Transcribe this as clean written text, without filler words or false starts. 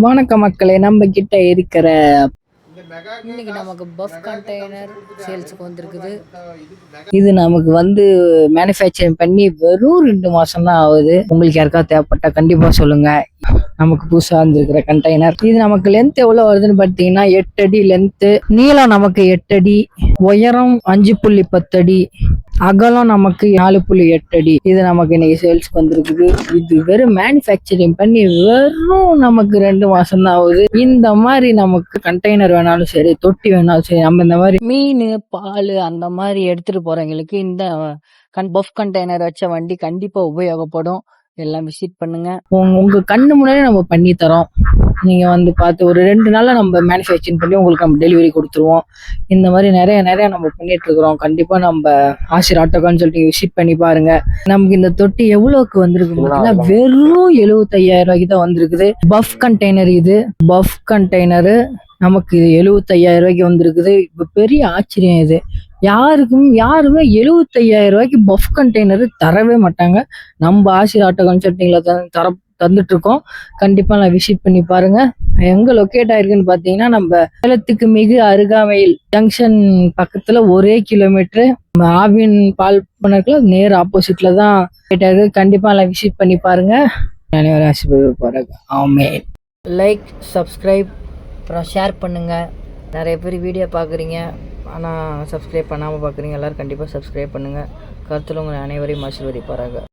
வணக்க மக்களே, நம்ம கிட்ட இருக்கிற இன்னைக்கு நமக்கு பஃப் கண்டெய்னர் சேல்ஸுக்கு வந்திருக்குது. இது நமக்கு மேனுஃபேக்சரிங் பண்ணி வெறும் 2 மாசம் தான் ஆகுது. உங்களுக்கு யாருக்காவது தேவைப்பட்டா கண்டிப்பா சொல்லுங்க. நமக்கு புதுசா வந்திருக்கிற கண்டெய்னர் இது நமக்கு லென்த் எவ்வளவு வருதுன்னு பார்த்தீங்கன்னா 8 அடி லென்த்து, நீளம் நமக்கு 8 அடி, உயரம் 5.10 அடி, அகலம் நமக்கு 4.8 அடி. இது நமக்கு இன்னைக்கு சேல்ஸ்க்கு வந்திருக்குது. இது வெறும் மேனுஃபேக்சரிங் பண்ணி வெறும் நமக்கு 2 மாசம் தான் ஆகுது. இந்த மாதிரி நமக்கு கண்டெய்னர் வேணாலும் சரி, தொட்டி வேணாலும் சரி, நம்ம இந்த மாதிரி மீன் பால் அந்த மாதிரி எடுத்துட்டு போறவங்களுக்கு இந்த பஃப் கண்டெய்னர் வச்ச வண்டி கண்டிப்பா உபயோகப்படும். எல்லாம் விசிட் பண்ணுங்க. உங்க கண்ணு முன்னாடி நம்ம பண்ணி தரோம். நீங்க பார்த்து ஒரு 2 நாள்ல நம்ம மேனுஃபேக்சரிங் பண்ணி உங்களுக்கு நம்ம டெலிவரி கொடுத்துருவோம். இந்த மாதிரி நிறைய நம்ம பண்ணிட்டு இருக்கிறோம். கண்டிப்பா நம்ம ஆசிர் ஆட்டோ கன்சல்டிங் விசிட் பண்ணி பாருங்க. நமக்கு இந்த தொட்டி எவ்வளவுக்கு வந்திருக்கு பார்த்தீங்கன்னா வெறும் 75,000 ரூபாய்க்கு தான் வந்திருக்குது. பஃப் கண்டெய்னர் இது பஃப் கண்டெய்னரு நமக்கு 75,000 ரூபாய்க்கு வந்திருக்குது. இப்ப பெரிய ஆச்சரியம் இது. யாருமே 75,000 ரூபாய்க்கு பஃப் கண்டெய்னர் தரவே மாட்டாங்க. நம்ம ஆசிர் ஆட்டோ கன்சல்டிங்ல தந்துட்டு இருக்கோம். கண்டிப்பா நான் விசிட் பண்ணி பாருங்க. எங்க லொக்கேட் ஆயிருக்குன்னு பாத்தீங்கன்னா நம்ம சேலத்துக்கு மிக அருகாமையில் ஜங்ஷன் பக்கத்துல 1 கிலோமீட்டர் ஆவின் பால் பண்ணக்குள்ள நேர் ஆப்போசிட்ல தான் லொக்கேட் ஆயிருக்கு. கண்டிப்பா நான் விசிட் பண்ணி பாருங்க. அனைவரும் ஆசீர்வாதம் பாருங்க. ஆமே லைக், சப்ஸ்கிரைப், அப்புறம் ஷேர் பண்ணுங்க. நிறைய பேர் வீடியோ பார்க்குறீங்க, ஆனால் சப்ஸ்கிரைப் பண்ணாமல் பார்க்குறீங்க. எல்லோரும் கண்டிப்பாக சப்ஸ்கிரைப் பண்ணுங்கள். கருத்தில் உங்கள் அனைவரையும் ஆசீர்வதிப்பாராங்க.